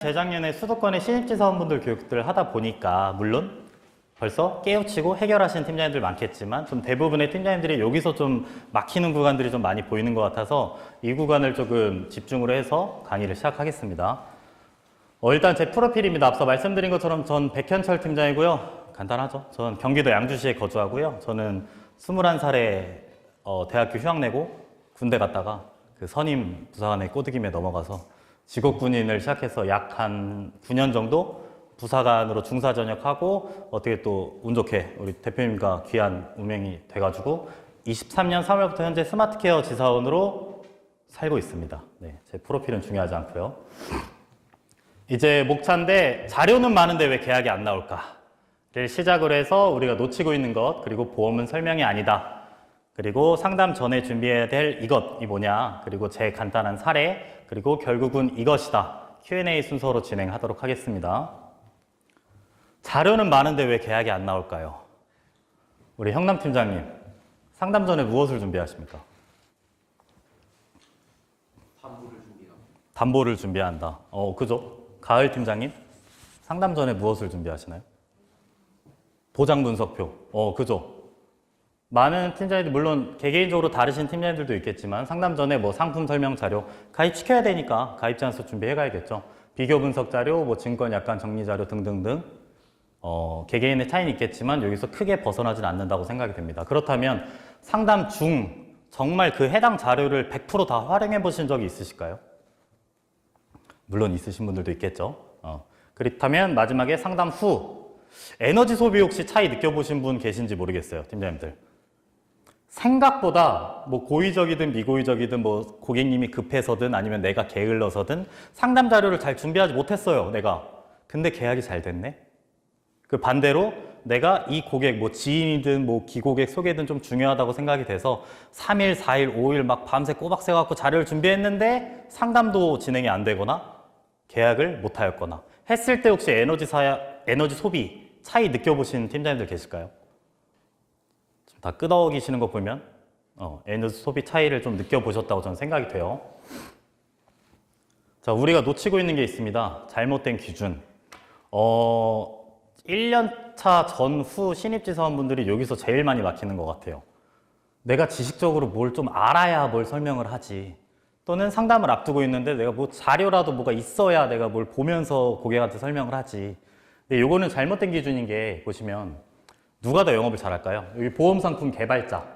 재작년에 수도권의 신입지 사원분들 교육들 하다 보니까 물론 벌써 깨우치고 해결하신 팀장님들 많겠지만 좀 대부분의 팀장님들이 여기서 좀 막히는 구간들이 좀 많이 보이는 것 같아서 이 구간을 조금 집중으로 해서 강의를 시작하겠습니다. 일단 제 프로필입니다. 앞서 말씀드린 것처럼 전 백현철 팀장이고요. 간단하죠. 전 경기도 양주시에 거주하고요. 저는 21살에 대학교 휴학 내고 군대 갔다가 그 선임 부사관의 꼬드김에 넘어가서 직업군인을 시작해서 약 한 9년 정도 부사관으로 중사 전역하고 어떻게 또 운 좋게 우리 대표님과 귀한 운명이 돼가지고 23년 3월부터 현재 스마트케어 지사원으로 살고 있습니다. 네, 제 프로필은 중요하지 않고요. 이제 목차인데 자료는 많은데 왜 계약이 안 나올까를 시작으로 해서 우리가 놓치고 있는 것, 그리고 보험은 설명이 아니다, 그리고 상담 전에 준비해야 될 이것이 뭐냐, 그리고 제 간단한 사례, 그리고 결국은 이것이다. Q&A 순서로 진행하도록 하겠습니다. 자료는 많은데 왜 계약이 안 나올까요? 우리 형남 팀장님, 상담 전에 무엇을 준비하십니까? 담보를 준비한다. 그죠? 가을 팀장님, 상담 전에 무엇을 준비하시나요? 보장 분석표. 그죠? 많은 팀장님들, 물론 개개인적으로 다르신 팀장님들도 있겠지만 상담 전에 뭐 상품 설명 자료 가입시켜야 되니까 가입 제안서 준비해 가야겠죠. 비교 분석 자료, 뭐 증권 약관 정리 자료 등등등. 개개인의 차이는 있겠지만 여기서 크게 벗어나진 않는다고 생각이 됩니다. 그렇다면 상담 중 정말 그 해당 자료를 100% 다 활용해 보신 적이 있으실까요? 물론 있으신 분들도 있겠죠. 그렇다면 마지막에 상담 후 에너지 소비 혹시 차이 느껴보신 분 계신지 모르겠어요, 팀장님들. 생각보다 뭐 고의적이든 미고의적이든 뭐 고객님이 급해서든 아니면 내가 게을러서든 상담 자료를 잘 준비하지 못했어요, 내가. 근데 계약이 잘 됐네. 그 반대로 내가 이 고객, 뭐 지인이든 뭐 기고객 소개든 좀 중요하다고 생각이 돼서 3일, 4일, 5일 막 밤새 꼬박 새갖고 자료를 준비했는데 상담도 진행이 안 되거나 계약을 못 하였거나 했을 때 혹시 에너지 소비 차이 느껴보신 팀장님들 계실까요? 지금 다 끄덕이시는 거 보면 에너지 소비 차이를 좀 느껴보셨다고 저는 생각이 돼요. 자, 우리가 놓치고 있는 게 있습니다. 잘못된 기준. 1년차 전후 신입지 사원분들이 여기서 제일 많이 막히는 것 같아요. 내가 지식적으로 뭘 좀 알아야 뭘 설명을 하지. 또는 상담을 앞두고 있는데 내가 뭐 자료라도 뭐가 있어야 내가 뭘 보면서 고객한테 설명을 하지. 근데 요거는 잘못된 기준인 게, 보시면 누가 더 영업을 잘할까요? 여기 보험상품 개발자.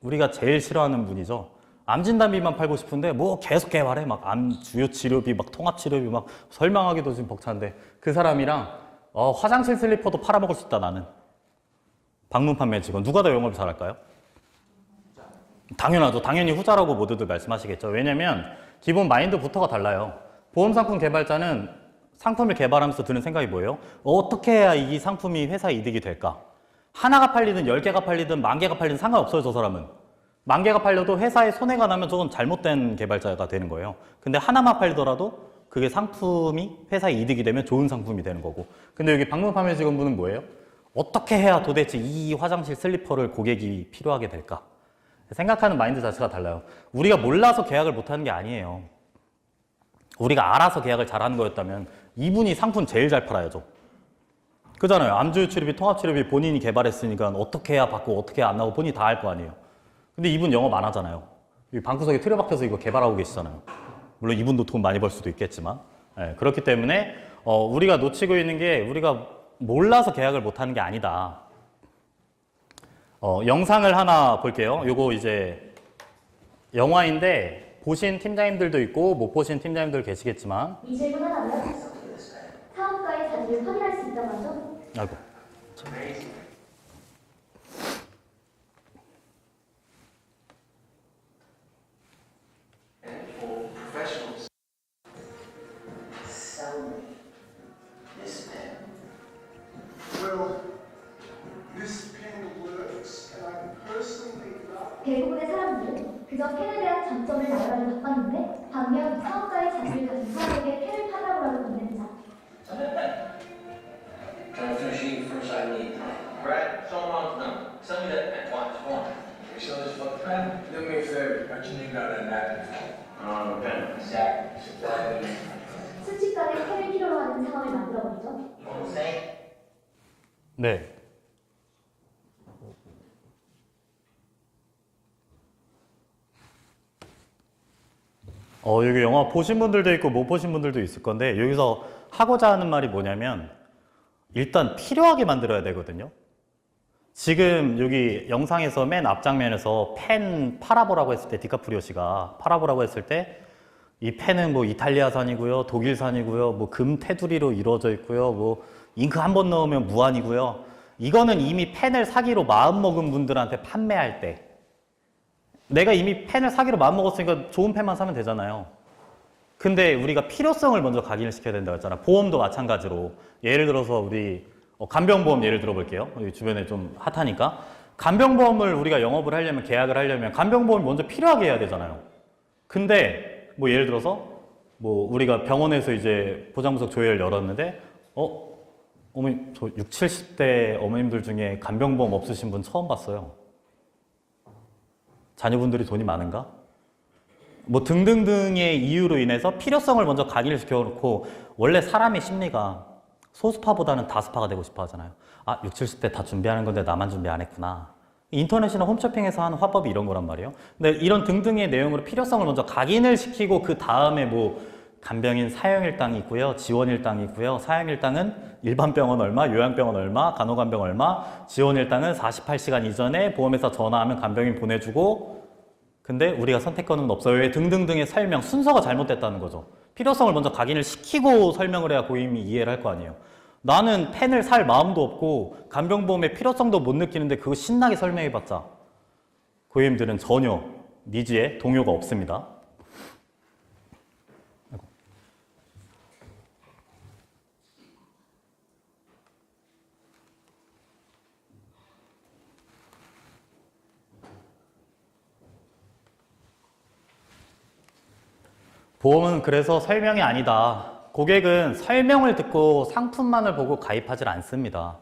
우리가 제일 싫어하는 분이죠. 암 진단비만 팔고 싶은데 뭐 계속 개발해. 막 암 주요 치료비, 막 통합 치료비 막 설명하기도 지금 벅찬데 그 사람이랑 화장실 슬리퍼도 팔아먹을 수 있다, 나는. 방문 판매 직원. 누가 더 영업을 잘할까요? 당연하죠. 당연히 후자라고 모두들 말씀하시겠죠. 왜냐면 기본 마인드부터가 달라요. 보험상품 개발자는 상품을 개발하면서 드는 생각이 뭐예요? 어떻게 해야 이 상품이 회사에 이득이 될까? 하나가 팔리든 10개가 팔리든 10,000개가 팔리든 상관없어요, 저 사람은. 10,000개가 팔려도 회사에 손해가 나면 저건 잘못된 개발자가 되는 거예요. 근데 하나만 팔더라도 그게 상품이 회사에 이득이 되면 좋은 상품이 되는 거고. 근데 여기 방문 판매 직원분은 뭐예요? 어떻게 해야 도대체 이 화장실 슬리퍼를 고객이 필요하게 될까? 생각하는 마인드 자체가 달라요. 우리가 몰라서 계약을 못하는 게 아니에요. 우리가 알아서 계약을 잘하는 거였다면 이분이 상품 제일 잘 팔아야죠. 그잖아요. 암주요 치료비, 통합 치료비 본인이 개발했으니까 어떻게 해야 받고 어떻게 해야 안 나오고 본인이 다 알 거 아니에요. 근데 이분 영업 안 하잖아요. 방구석에 틀어박혀서 이거 개발하고 계시잖아요. 물론 이분도 돈 많이 벌 수도 있겠지만. 그렇기 때문에 우리가 놓치고 있는 게, 우리가 몰라서 계약을 못하는 게 아니다. 영상을 하나 볼게요. 요거 이제 영화인데 보신 팀장님들도 있고 못 보신 팀장님들 계시겠지만. 이 질문 하나면 사업가의 자질을 확인할 수 있다고 하죠? 아이고. 대부분의 사람들은 그저 펜에 대한 장점을 나열하려 바빴는데, 반면 사업가의 자질을 가진 사람에게 펜을 팔라고 하는 건네는 자. First I need. Brad, show mom's number. Send me that pen. Watch. Go on. You show this fucking pen? Do me a favor. Write your name down on that napkin. Pen. Exactly. 상황을 만들어버리죠. You know what I'm saying? 네. 여기 영화 보신 분들도 있고 못 보신 분들도 있을 건데 여기서 하고자 하는 말이 뭐냐면 일단 필요하게 만들어야 되거든요. 지금 여기 영상에서 맨 앞장면에서 펜 팔아보라고 했을 때 디카프리오 씨가 팔아보라고 했을 때 이 펜은 뭐 이탈리아산이고요, 독일산이고요, 뭐 금 테두리로 이루어져 있고요, 뭐 잉크 한 번 넣으면 무한이고요. 이거는 이미 펜을 사기로 마음먹은 분들한테 판매할 때 내가 이미 펜을 사기로 마음먹었으니까 좋은 펜만 사면 되잖아요. 근데 우리가 필요성을 먼저 각인을 시켜야 된다고 했잖아. 보험도 마찬가지로. 예를 들어서 우리 간병보험 예를 들어볼게요. 여기 주변에 좀 핫하니까. 간병보험을 우리가 영업을 하려면 계약을 하려면 간병보험이 먼저 필요하게 해야 되잖아요. 근데 뭐 예를 들어서 뭐 우리가 병원에서 이제 보장부석 조회를 열었는데 어머니 저 60, 70대 어머님들 중에 간병보험 없으신 분 처음 봤어요. 자녀분들이 돈이 많은가? 뭐 등등등의 이유로 인해서 필요성을 먼저 각인을 시켜놓고 원래 사람의 심리가 소수파보다는 다수파가 되고 싶어 하잖아요. 60, 70대 다 준비하는 건데 나만 준비 안 했구나. 인터넷이나 홈쇼핑에서 하는 화법이 이런 거란 말이에요. 근데 이런 등등의 내용으로 필요성을 먼저 각인을 시키고 그 다음에 뭐 간병인 사용일당이 있고요. 지원일당이 있고요. 사용일당은 일반 병원 얼마, 요양병원 얼마, 간호간병 얼마, 지원일당은 48시간 이전에 보험회사 전화하면 간병인 보내주고 근데 우리가 선택권은 없어요. 등등등의 설명, 순서가 잘못됐다는 거죠. 필요성을 먼저 각인을 시키고 설명을 해야 고객님이 이해를 할 거 아니에요. 나는 펜을 살 마음도 없고 간병보험의 필요성도 못 느끼는데 그거 신나게 설명해봤자 고객님들은 전혀 니즈에 동요가 없습니다. 보험은 그래서 설명이 아니다. 고객은 설명을 듣고 상품만을 보고 가입하지 않습니다.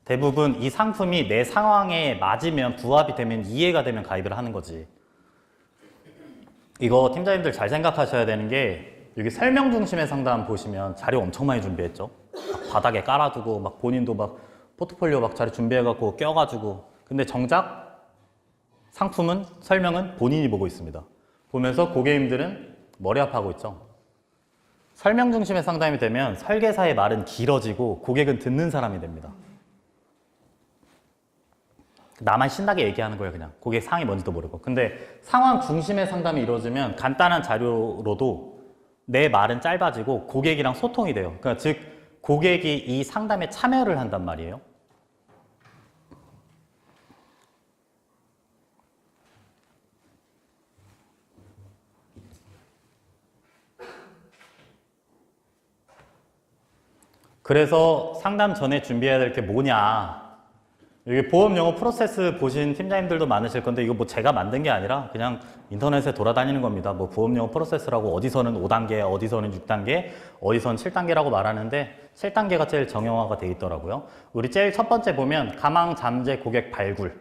대부분 이 상품이 내 상황에 맞으면 부합이 되면 이해가 되면 가입을 하는 거지. 이거 팀장님들 잘 생각하셔야 되는 게 여기 설명 중심의 상담 보시면 자료 엄청 많이 준비했죠. 막 바닥에 깔아두고 막 본인도 막 포트폴리오 막 자료 준비해갖고 껴가지고 근데 정작 상품은 설명은 본인이 보고 있습니다. 보면서 고객님들은 머리 아파하고 있죠. 설명 중심의 상담이 되면 설계사의 말은 길어지고 고객은 듣는 사람이 됩니다. 나만 신나게 얘기하는 거예요, 그냥. 고객 상황이 뭔지도 모르고. 근데 상황 중심의 상담이 이루어지면 간단한 자료로도 내 말은 짧아지고 고객이랑 소통이 돼요. 그러니까 즉 고객이 이 상담에 참여를 한단 말이에요. 그래서 상담 전에 준비해야 될 게 뭐냐. 여기 보험 영어 프로세스 보신 팀장님들도 많으실 건데 이거 뭐 제가 만든 게 아니라 그냥 인터넷에 돌아다니는 겁니다. 뭐 보험 영어 프로세스라고 어디서는 5단계, 어디서는 6단계, 어디서는 7단계라고 말하는데 7단계가 제일 정형화가 돼 있더라고요. 우리 제일 첫 번째 보면 가망, 잠재, 고객 발굴.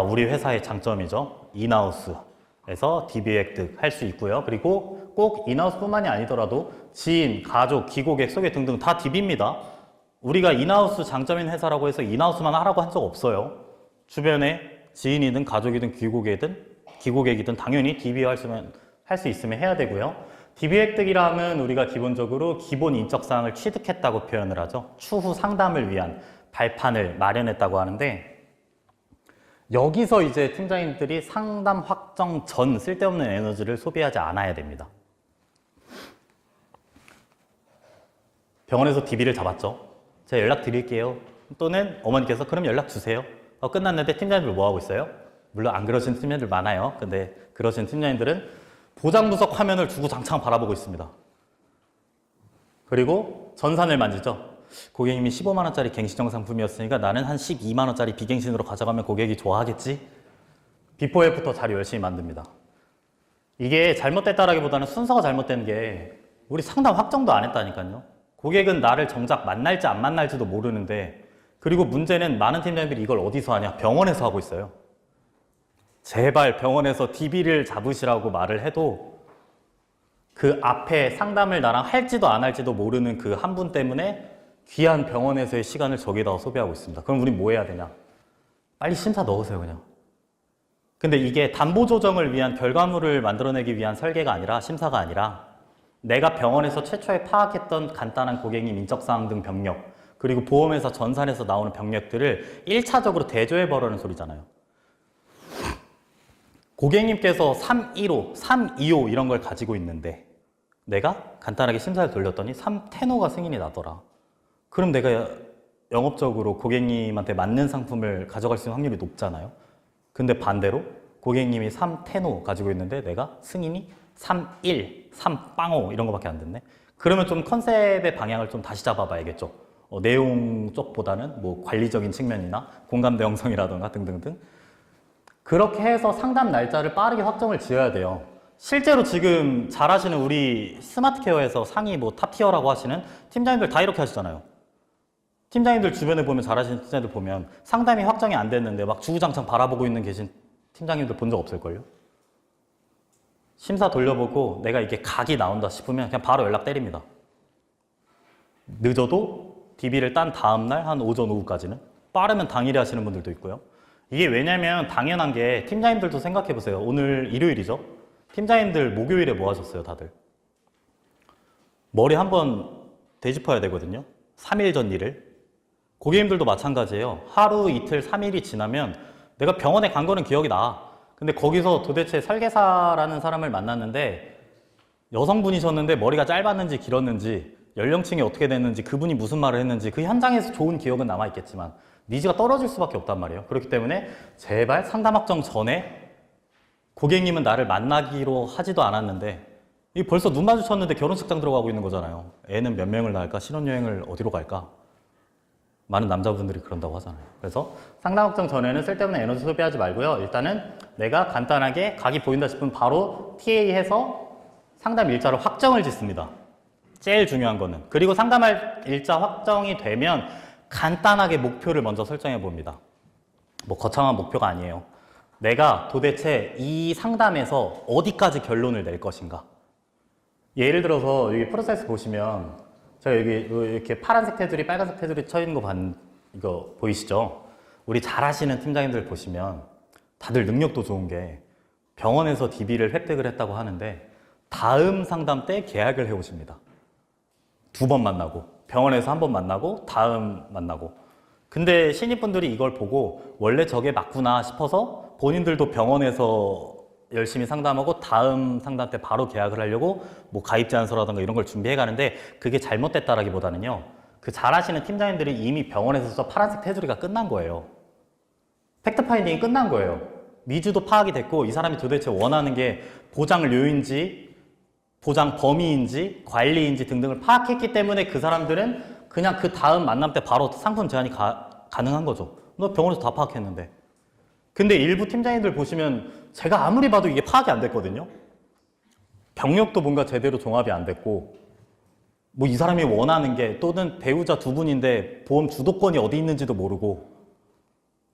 우리 회사의 장점이죠. 인하우스에서 DB 획득 할 수 있고요. 그리고 꼭 인하우스뿐만이 아니더라도 지인, 가족, 기고객, 소개 등등 다 DB입니다. 우리가 인하우스 장점인 회사라고 해서 인하우스만 하라고 한 적 없어요. 주변에 지인이든 가족이든 기고객이든 당연히 DB 할 수 있으면 해야 되고요. DB 획득이라면 우리가 기본적으로 기본 인적사항을 취득했다고 표현을 하죠. 추후 상담을 위한 발판을 마련했다고 하는데 여기서 이제 팀장님들이 상담 확정 전 쓸데없는 에너지를 소비하지 않아야 됩니다. 병원에서 DB를 잡았죠. 제가 연락 드릴게요. 또는 어머니께서 그럼 연락 주세요. 끝났는데 팀장님들 뭐 하고 있어요? 물론 안 그러신 팀장님들 많아요. 근데 그러신 팀장님들은 보장부석 화면을 주구장창 바라보고 있습니다. 그리고 전산을 만지죠. 고객님이 15만 원짜리 갱신형 상품이었으니까 나는 한 12만 원짜리 비갱신으로 가져가면 고객이 좋아하겠지? 비포 애프터 자료 열심히 만듭니다. 이게 잘못됐다라기보다는 순서가 잘못된 게 우리 상담 확정도 안 했다니까요. 고객은 나를 정작 만날지 안 만날지도 모르는데 그리고 문제는 많은 팀장님들이 이걸 어디서 하냐? 병원에서 하고 있어요. 제발 병원에서 DB를 잡으시라고 말을 해도 그 앞에 상담을 나랑 할지도 안 할지도 모르는 그 한 분 때문에 귀한 병원에서의 시간을 저기다가 소비하고 있습니다. 그럼 우린 뭐 해야 되냐? 빨리 심사 넣으세요, 그냥. 근데 이게 담보 조정을 위한 결과물을 만들어내기 위한 설계가 아니라 심사가 아니라 내가 병원에서 최초에 파악했던 간단한 고객님 인적사항 등 병력 그리고 보험회사 전산에서 나오는 병력들을 1차적으로 대조해보라는 소리잖아요. 고객님께서 315, 325 이런 걸 가지고 있는데 내가 간단하게 심사를 돌렸더니 310호가 승인이 나더라. 그럼 내가 영업적으로 고객님한테 맞는 상품을 가져갈 수 있는 확률이 높잖아요. 근데 반대로 고객님이 310호 가지고 있는데 내가 승인이 31, 3빵호 이런 거밖에 안 됐네. 그러면 좀 컨셉의 방향을 좀 다시 잡아봐야겠죠. 내용 쪽보다는 뭐 관리적인 측면이나 공감대 형성이라던가 등등등. 그렇게 해서 상담 날짜를 빠르게 확정을 지어야 돼요. 실제로 지금 잘하시는 우리 스마트케어에서 상위 뭐 탑티어라고 하시는 팀장님들 다 이렇게 하시잖아요. 팀장님들 주변에 보면 잘하시는 팀장님들 보면 상담이 확정이 안 됐는데 막 주구장창 바라보고 있는 계신 팀장님들 본 적 없을걸요? 심사 돌려보고 내가 이게 각이 나온다 싶으면 그냥 바로 연락 때립니다. 늦어도 DB를 딴 다음날 한 오전 오후까지는 빠르면 당일에 하시는 분들도 있고요. 이게 왜냐면 당연한 게 팀장님들도 생각해 보세요. 오늘 일요일이죠? 팀장님들 목요일에 뭐 하셨어요, 다들? 머리 한번 되짚어야 되거든요. 3일 전 일을. 고객님들도 마찬가지예요. 하루, 이틀, 3일이 지나면 내가 병원에 간 거는 기억이 나. 근데 거기서 도대체 설계사라는 사람을 만났는데 여성분이셨는데 머리가 짧았는지 길었는지 연령층이 어떻게 됐는지 그분이 무슨 말을 했는지 그 현장에서 좋은 기억은 남아있겠지만 니즈가 떨어질 수밖에 없단 말이에요. 그렇기 때문에 제발 상담 확정 전에 고객님은 나를 만나기로 하지도 않았는데 이 벌써 눈 마주쳤는데 결혼식장 들어가고 있는 거잖아요. 애는 몇 명을 낳을까? 신혼여행을 어디로 갈까? 많은 남자분들이 그런다고 하잖아요. 그래서 상담 확정 전에는 쓸데없는 에너지 소비하지 말고요. 일단은 내가 간단하게 각이 보인다 싶으면 바로 TA 해서 상담 일자로 확정을 짓습니다. 제일 중요한 거는. 그리고 상담할 일자 확정이 되면 간단하게 목표를 먼저 설정해 봅니다. 뭐 거창한 목표가 아니에요. 내가 도대체 이 상담에서 어디까지 결론을 낼 것인가. 예를 들어서 여기 프로세스 보시면 제가 여기 이렇게 파란색 테두리, 빨간색 테두리 쳐 있는 거 이거 보이시죠? 우리 잘하시는 팀장님들 보시면 다들 능력도 좋은 게 병원에서 DB를 획득을 했다고 하는데 다음 상담 때 계약을 해오십니다. 2번 만나고 병원에서 1번 만나고 다음 만나고. 근데 신입분들이 이걸 보고 원래 저게 맞구나 싶어서 본인들도 병원에서 열심히 상담하고 다음 상담 때 바로 계약을 하려고 뭐 가입 제안서라든가 이런 걸 준비해 가는데 그게 잘못됐다라기보다는요. 그 잘하시는 팀장님들이 이미 병원에서 저 파란색 테두리가 끝난 거예요. 팩트 파인딩이 끝난 거예요. 니즈도 파악이 됐고 이 사람이 도대체 원하는 게 보장 료인지 보장 범위인지 관리인지 등등을 파악했기 때문에 그 사람들은 그냥 그 다음 만남 때 바로 상품 제안이 가능한 거죠. 너 병원에서 다 파악했는데. 근데 일부 팀장님들 보시면 제가 아무리 봐도 이게 파악이 안 됐거든요. 병력도 뭔가 제대로 종합이 안 됐고 뭐 이 사람이 원하는 게 또는 배우자 2분인데 보험 주도권이 어디 있는지도 모르고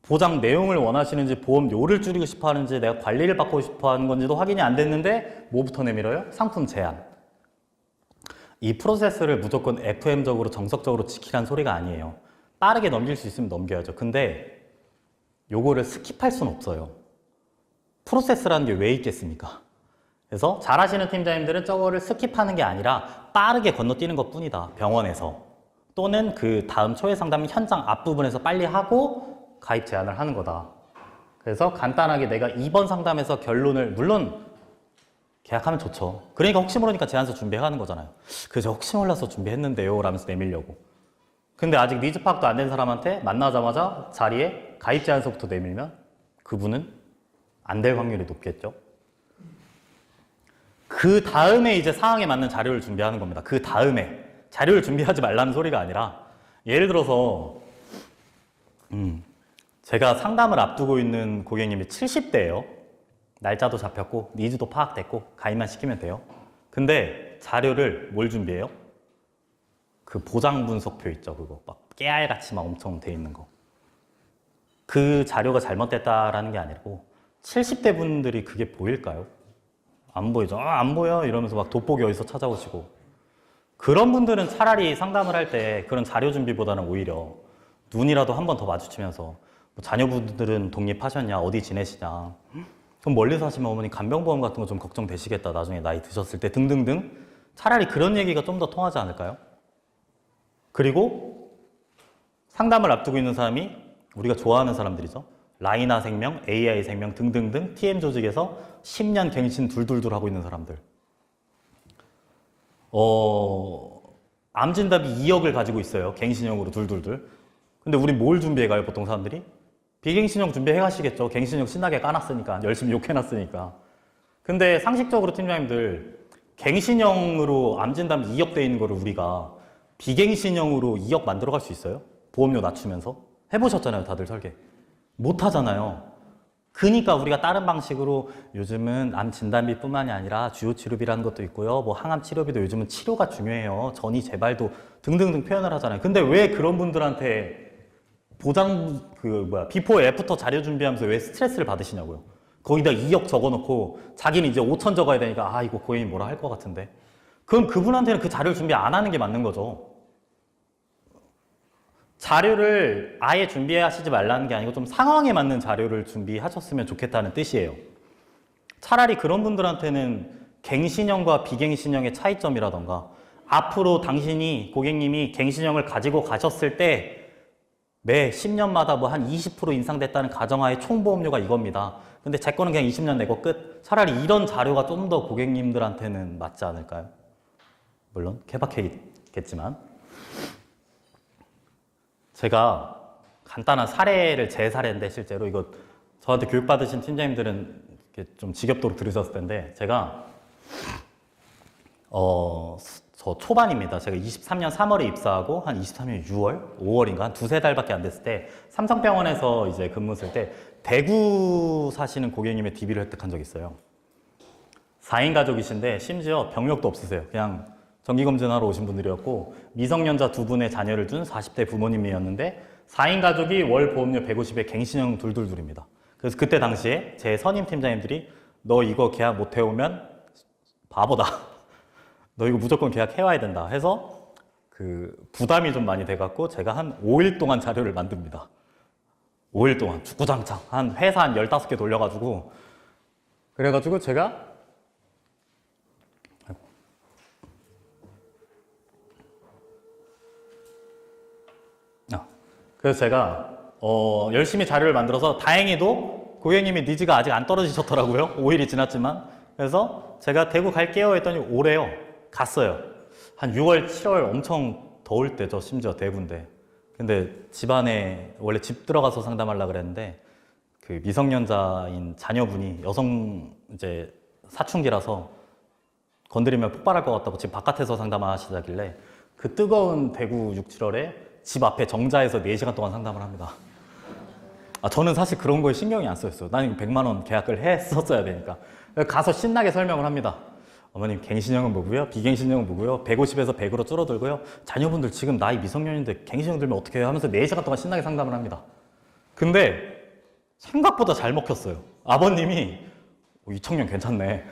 보장 내용을 원하시는지 보험료를 줄이고 싶어 하는지 내가 관리를 받고 싶어 하는 건지도 확인이 안 됐는데 뭐부터 내밀어요? 상품 제안. 이 프로세스를 무조건 FM적으로 정석적으로 지키라는 소리가 아니에요. 빠르게 넘길 수 있으면 넘겨야죠. 근데 요거를 스킵할 수는 없어요. 프로세스라는 게 왜 있겠습니까? 그래서 잘하시는 팀장님들은 저거를 스킵하는 게 아니라 빠르게 건너뛰는 것 뿐이다. 병원에서. 또는 그 다음 초회 상담 현장 앞부분에서 빨리 하고 가입 제안을 하는 거다. 그래서 간단하게 내가 이번 상담에서 결론을, 물론 계약하면 좋죠. 그러니까 혹시 모르니까 제안서 준비해가는 거잖아요. 그래서 혹시 몰라서 준비했는데요 라면서 내밀려고. 근데 아직 니즈 파악도 안 된 사람한테 만나자마자 자리에 가입 제안서부터 내밀면 그분은 안 될 확률이 높겠죠. 그 다음에 이제 상황에 맞는 자료를 준비하는 겁니다. 그 다음에 자료를 준비하지 말라는 소리가 아니라 예를 들어서 제가 상담을 앞두고 있는 고객님이 70대예요. 날짜도 잡혔고 니즈도 파악됐고 가입만 시키면 돼요. 근데 자료를 뭘 준비해요? 그 보장 분석표 있죠. 그거 막 깨알같이 막 엄청 돼 있는 거. 그 자료가 잘못됐다라는 게 아니고 70대 분들이 그게 보일까요? 안 보이죠? 안 보여 이러면서 막 돋보기 어디서 찾아오시고 그런 분들은 차라리 상담을 할 때 그런 자료 준비보다는 오히려 눈이라도 한 번 더 마주치면서 뭐 자녀분들은 독립하셨냐 어디 지내시냐 그럼 멀리서 하시면 어머니 간병보험 같은 거 좀 걱정되시겠다 나중에 나이 드셨을 때 등등등 차라리 그런 얘기가 좀 더 통하지 않을까요? 그리고 상담을 앞두고 있는 사람이 우리가 좋아하는 사람들이죠. 라이나 생명, AI 생명 등등등 TM 조직에서 10년 갱신 둘둘둘 하고 있는 사람들. 암 진단비 2억을 가지고 있어요. 갱신형으로 둘둘둘. 근데 우리 뭘 준비해가요, 보통 사람들이? 비갱신형 준비해 가시겠죠. 갱신형 신나게 까놨으니까, 열심히 욕해놨으니까. 근데 상식적으로 팀장님들, 갱신형으로 암 진단비 2억 돼 있는 거를 우리가 비갱신형으로 2억 만들어갈 수 있어요? 보험료 낮추면서? 해보셨잖아요, 다들 설계. 못 하잖아요. 그러니까 우리가 다른 방식으로 요즘은 암 진단비뿐만이 아니라 주요 치료비라는 것도 있고요. 뭐 항암 치료비도 요즘은 치료가 중요해요. 전이 재발도 등등등 표현을 하잖아요. 근데 왜 그런 분들한테 비포 애프터 자료 준비하면서 왜 스트레스를 받으시냐고요. 거기다 2억 적어놓고 자기는 이제 5천 적어야 되니까 아 이거 고객님 뭐라 할 것 같은데. 그럼 그분한테는 그 자료를 준비 안 하는 게 맞는 거죠. 자료를 아예 준비하시지 말라는 게 아니고 좀 상황에 맞는 자료를 준비하셨으면 좋겠다는 뜻이에요. 차라리 그런 분들한테는 갱신형과 비갱신형의 차이점이라던가 앞으로 고객님이 갱신형을 가지고 가셨을 때 매 10년마다 뭐 한 20% 인상됐다는 가정하에 총보험료가 이겁니다. 근데 제 거는 그냥 20년 내고 끝. 차라리 이런 자료가 좀 더 고객님들한테는 맞지 않을까요? 물론 케바케겠지만. 제가 간단한 제 사례인데 실제로 이거 저한테 교육받으신 팀장님들은 좀 지겹도록 들으셨을 텐데 제가 저 초반입니다. 제가 23년 3월에 입사하고 한 23년 6월, 5월인가 한 두세 달밖에 안 됐을 때 삼성병원에서 이제 근무했을 때 대구 사시는 고객님의 DB를 획득한 적이 있어요. 4인 가족이신데 심지어 병력도 없으세요. 그냥 정기검진하러 오신 분들이었고 미성년자 2분의 자녀를 둔 40대 부모님이었는데 4인 가족이 월 보험료 150에 갱신형 둘둘둘입니다. 그래서 그때 당시에 제 선임 팀장님들이 너 이거 계약 못 해오면 바보다. 너 이거 무조건 계약해와야 된다 해서 그 부담이 좀 많이 돼갖고 제가 한 5일 동안 자료를 만듭니다. 5일 동안 주구장창 한 회사 한 15개 돌려가지고 그래가지고 제가 그래서 제가 열심히 자료를 만들어서 다행히도 고객님이 니즈가 아직 안 떨어지셨더라고요. 5일이 지났지만. 그래서 제가 대구 갈게요 했더니 오래요. 갔어요. 한 6월, 7월 엄청 더울 때죠. 심지어 대구인데. 근데 집안에 원래 집 들어가서 상담하려고 그랬는데 그 미성년자인 자녀분이 여성 이제 사춘기라서 건드리면 폭발할 것 같다고 집 바깥에서 상담하시자길래 그 뜨거운 대구 6, 7월에 집 앞에 정자에서 4시간 동안 상담을 합니다. 저는 사실 그런 거에 신경이 안 쓰였어요. 나는 100만 원 계약을 했었어야 되니까. 가서 신나게 설명을 합니다. 어머님 갱신형은 뭐고요? 비갱신형은 뭐고요? 150에서 100으로 줄어들고요. 자녀분들 지금 나이 미성년인데 갱신형 들면 어떻게 해요? 하면서 4시간 동안 신나게 상담을 합니다. 근데 생각보다 잘 먹혔어요. 아버님이 이 청년 괜찮네.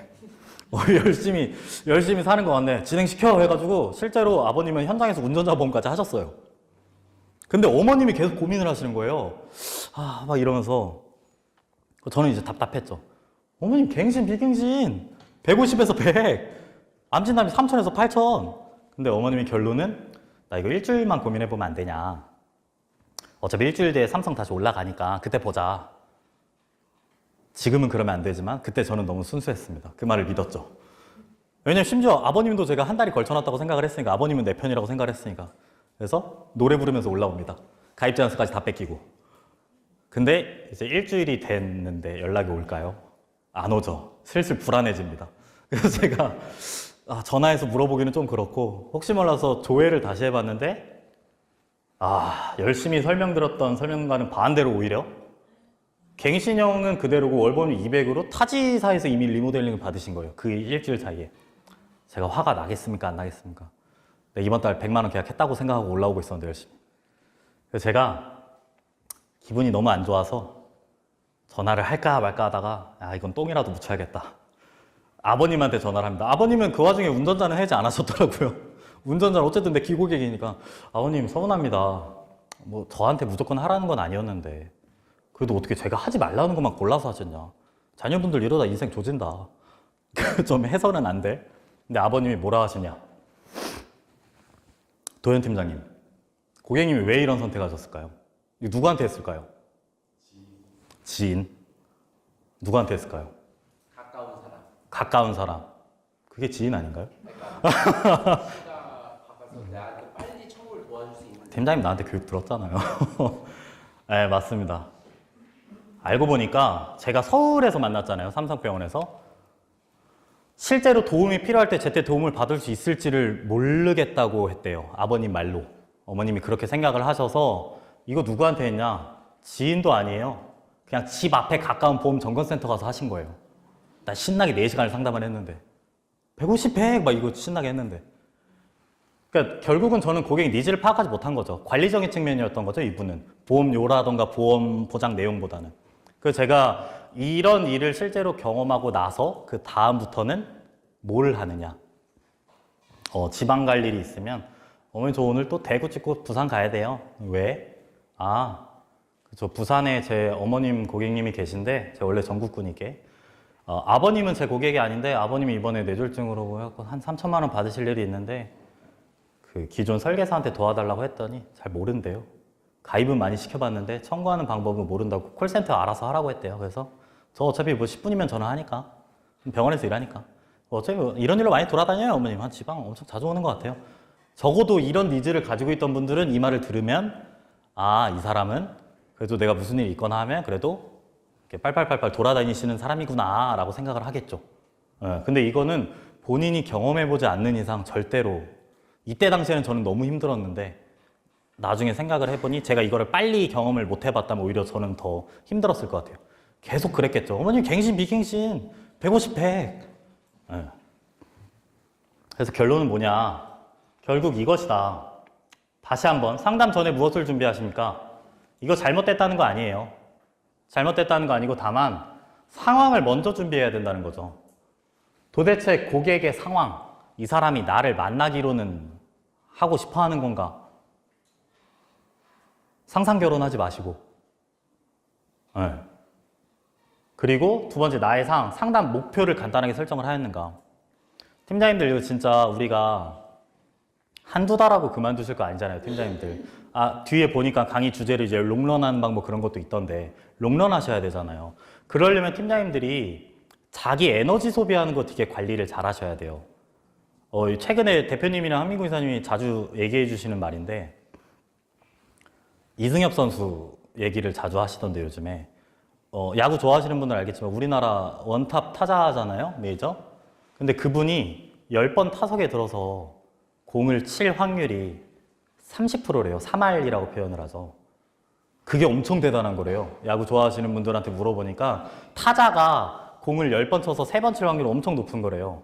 열심히 사는 것 같네. 진행시켜 해가지고 실제로 아버님은 현장에서 운전자 보험까지 하셨어요. 근데 어머님이 계속 고민을 하시는 거예요. 막 이러면서 저는 이제 답답했죠. 어머님 갱신 비갱신 150에서 100 암진단비 3,000에서 8,000 근데 어머님의 결론은 나 이거 일주일만 고민해보면 안 되냐. 어차피 일주일 뒤에 삼성 다시 올라가니까 그때 보자. 지금은 그러면 안 되지만 그때 저는 너무 순수했습니다. 그 말을 믿었죠. 왜냐면 심지어 아버님도 제가 한 달이 걸쳐놨다고 생각을 했으니까 아버님은 내 편이라고 생각을 했으니까 그래서 노래 부르면서 올라옵니다. 가입 제한서까지 다 뺏기고. 근데 이제 일주일이 됐는데 연락이 올까요? 안 오죠. 슬슬 불안해집니다. 그래서 제가 전화해서 물어보기는 좀 그렇고 혹시 몰라서 조회를 다시 해봤는데 열심히 설명드렸던 설명과는 반대로 오히려 갱신형은 그대로고 월보험료 200으로 타지사에서 이미 리모델링을 받으신 거예요. 그 일주일 사이에. 제가 화가 나겠습니까? 안 나겠습니까? 이번 달 100만 원 계약했다고 생각하고 올라오고 있었는데 열심히. 그래서 제가 기분이 너무 안 좋아서 전화를 할까 말까 하다가 이건 똥이라도 묻혀야겠다. 아버님한테 전화를 합니다. 아버님은 그 와중에 운전자는 해지 않으셨더라고요. 운전자는 어쨌든 내 기고객이니까 아버님 서운합니다. 뭐 저한테 무조건 하라는 건 아니었는데 그래도 어떻게 제가 하지 말라는 것만 골라서 하셨냐. 자녀분들 이러다 인생 조진다. 좀 해서는 안 돼. 근데 아버님이 뭐라 하시냐. 도현 팀장님, 고객님이 왜 이런 선택하셨을까요? 이거 누구한테 했을까요? 지인. 누구한테 했을까요? 가까운 사람. 가까운 사람. 그게 지인 아닌가요? 내가 바꿔서 나한테 빨리 청구를 도와줄 수 있는. 팀장님 나한테 교육 들었잖아요. 네, 맞습니다. 알고 보니까 제가 서울에서 만났잖아요. 삼성병원에서. 실제로 도움이 필요할 때 제때 도움을 받을 수 있을지를 모르겠다고 했대요. 아버님 말로. 어머님이 그렇게 생각을 하셔서 이거 누구한테 했냐? 지인도 아니에요. 그냥 집 앞에 가까운 보험 점검센터 가서 하신 거예요. 나 신나게 4시간을 상담을 했는데 150, 100 막 이거 신나게 했는데 그러니까 결국은 저는 고객의 니즈를 파악하지 못한 거죠. 관리적인 측면이었던 거죠. 이분은 보험료라던가 보험 보장 내용보다는. 그래서 제가 이런 일을 실제로 경험하고 나서 그 다음부터는 뭘 하느냐. 지방 갈 일이 있으면 어머니 저 오늘 또 대구 찍고 부산 가야 돼요. 왜? 저 부산에 제 어머님 고객님이 계신데 제가 원래 전국구니께 아버님은 제 고객이 아닌데 아버님이 이번에 뇌졸중으로 해갖고 한 3천만 원 받으실 일이 있는데 그 기존 설계사한테 도와달라고 했더니 잘 모른대요. 가입은 많이 시켜봤는데 청구하는 방법은 모른다고 콜센터 알아서 하라고 했대요. 그래서 저 어차피 뭐 10분이면 전화하니까 병원에서 일하니까 어차피 뭐 이런 일로 많이 돌아다녀요. 어머님 한 지방 엄청 자주 오는 것 같아요. 적어도 이런 니즈를 가지고 있던 분들은 이 말을 들으면 이 사람은 그래도 내가 무슨 일이 있거나 하면 그래도 이렇게 빨빨빨빨 돌아다니시는 사람이구나 라고 생각을 하겠죠. 근데 이거는 본인이 경험해보지 않는 이상 절대로 이때 당시에는 저는 너무 힘들었는데 나중에 생각을 해보니 제가 이거를 빨리 경험을 못 해봤다면 오히려 저는 더 힘들었을 것 같아요. 계속 그랬겠죠. 어머님 갱신 비갱신 150, 100 그래서 결론은 뭐냐. 결국 이것이다. 다시 한번 상담 전에 무엇을 준비하십니까? 이거 잘못됐다는 거 아니에요. 잘못됐다는 거 아니고 다만 상황을 먼저 준비해야 된다는 거죠. 도대체 고객의 상황, 이 사람이 나를 만나기로는 하고 싶어 하는 건가? 상상 결혼하지 마시고. 그리고 두 번째, 나의 상담 목표를 간단하게 설정을 하였는가. 팀장님들 이거 진짜 우리가 한두 달 하고 그만두실 거 아니잖아요, 팀장님들. 뒤에 보니까 강의 주제를 이제 롱런하는 방법 그런 것도 있던데 롱런 하셔야 되잖아요. 그러려면 팀장님들이 자기 에너지 소비하는 거 되게 관리를 잘 하셔야 돼요. 최근에 대표님이랑 한민구 이사님이 자주 얘기해 주시는 말인데 이승엽 선수 얘기를 자주 하시던데 요즘에 야구 좋아하시는 분들 알겠지만 우리나라 원탑 타자잖아요, 메이저. 근데 그분이 10번 타석에 들어서 공을 칠 확률이 30%래요. 3할이라고 표현을 하죠. 그게 엄청 대단한 거래요. 야구 좋아하시는 분들한테 물어보니까 타자가 공을 10번 쳐서 3번 칠 확률이 엄청 높은 거래요.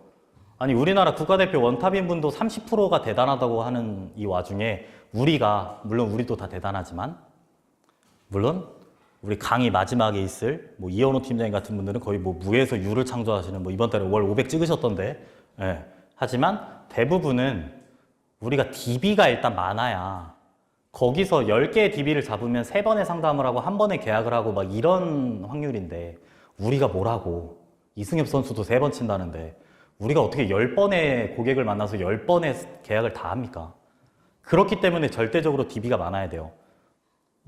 아니 우리나라 국가대표 원탑인 분도 30%가 대단하다고 하는 이 와중에 우리가, 물론 우리도 다 대단하지만 물론 우리 강의 마지막에 있을 뭐 이현호 팀장님 같은 분들은 거의 뭐 무에서 유를 창조하시는 뭐 이번 달에 월 500 찍으셨던데 하지만 대부분은 우리가 DB가 일단 많아야 거기서 10개의 DB를 잡으면 3번의 상담을 하고 1번에 계약을 하고 막 이런 확률인데 우리가 뭘 하고 이승엽 선수도 3번 친다는데 우리가 어떻게 10번의 고객을 만나서 10번의 계약을 다 합니까? 그렇기 때문에 절대적으로 DB가 많아야 돼요.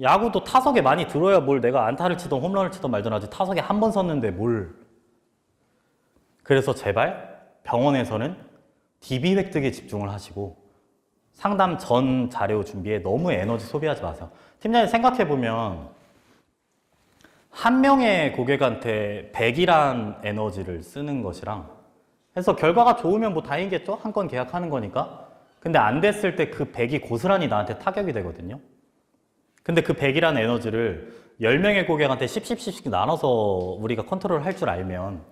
야구도 타석에 많이 들어야 뭘 내가 안타를 치던 홈런을 치던 말든 하지 타석에 한 번 섰는데 뭘. 그래서 제발 병원에서는 DB 획득에 집중을 하시고 상담 전 자료 준비에 너무 에너지 소비하지 마세요. 팀장님 생각해보면 한 명의 고객한테 100이란 에너지를 쓰는 것이랑 해서 결과가 좋으면 뭐 다행이겠죠? 한 건 계약하는 거니까. 근데 안 됐을 때 그 100이 고스란히 나한테 타격이 되거든요. 근데 그 100이라는 에너지를 10명의 고객한테 10씩 나눠서 우리가 컨트롤 할 줄 알면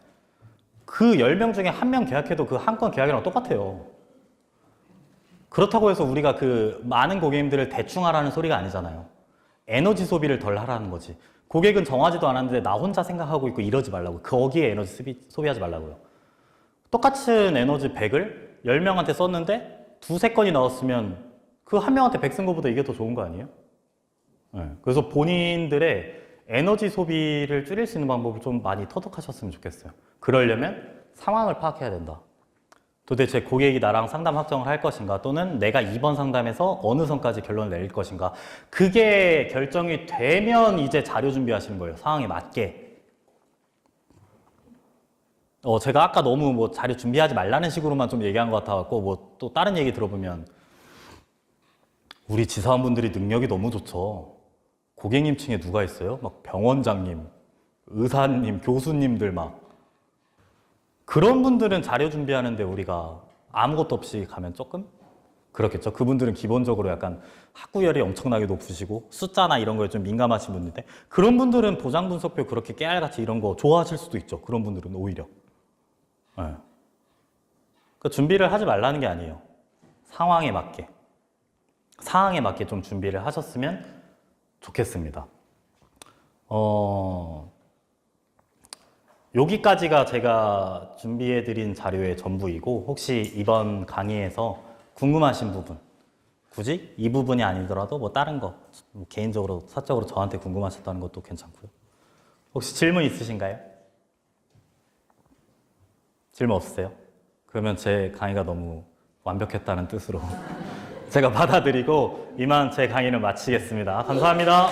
그 10명 중에 한 명 계약해도 그 한 건 계약이랑 똑같아요. 그렇다고 해서 우리가 그 많은 고객님들을 대충 하라는 소리가 아니잖아요. 에너지 소비를 덜 하라는 거지. 고객은 정하지도 않았는데 나 혼자 생각하고 있고 이러지 말라고. 거기에 에너지 소비하지 말라고요. 똑같은 에너지 100을 10명한테 썼는데 두세 건이 나왔으면 그 한 명한테 100 쓴 것보다 이게 더 좋은 거 아니에요? 네. 그래서 본인들의 에너지 소비를 줄일 수 있는 방법을 좀 많이 터득하셨으면 좋겠어요. 그러려면 상황을 파악해야 된다. 도대체 고객이 나랑 상담 확정을 할 것인가, 또는 내가 이번 상담에서 어느 선까지 결론을 내릴 것인가. 그게 결정이 되면 이제 자료 준비하시는 거예요. 상황에 맞게. 제가 아까 너무 뭐 자료 준비하지 말라는 식으로만 좀 얘기한 것 같아갖고, 뭐 또 다른 얘기 들어보면 우리 지사원분들이 능력이 너무 좋죠. 고객님 층에 누가 있어요? 막 병원장님, 의사님, 교수님들 막. 그런 분들은 자료 준비하는데 우리가 아무것도 없이 가면 조금 그렇겠죠. 그분들은 기본적으로 약간 학구열이 엄청나게 높으시고 숫자나 이런 거에 좀 민감하신 분인데, 그런 분들은 도장 분석표 그렇게 깨알같이 이런 거 좋아하실 수도 있죠. 그런 분들은 오히려. 네. 그 준비를 하지 말라는 게 아니에요. 상황에 맞게 좀 준비를 하셨으면 좋겠습니다. 여기까지가 제가 준비해드린 자료의 전부이고, 혹시 이번 강의에서 궁금하신 부분, 굳이 이 부분이 아니더라도 뭐 다른 거, 뭐 개인적으로, 사적으로 저한테 궁금하셨다는 것도 괜찮고요. 혹시 질문 있으신가요? 질문 없으세요? 그러면 제 강의가 너무 완벽했다는 뜻으로 제가 받아들이고 이만 제 강의를 마치겠습니다. 감사합니다.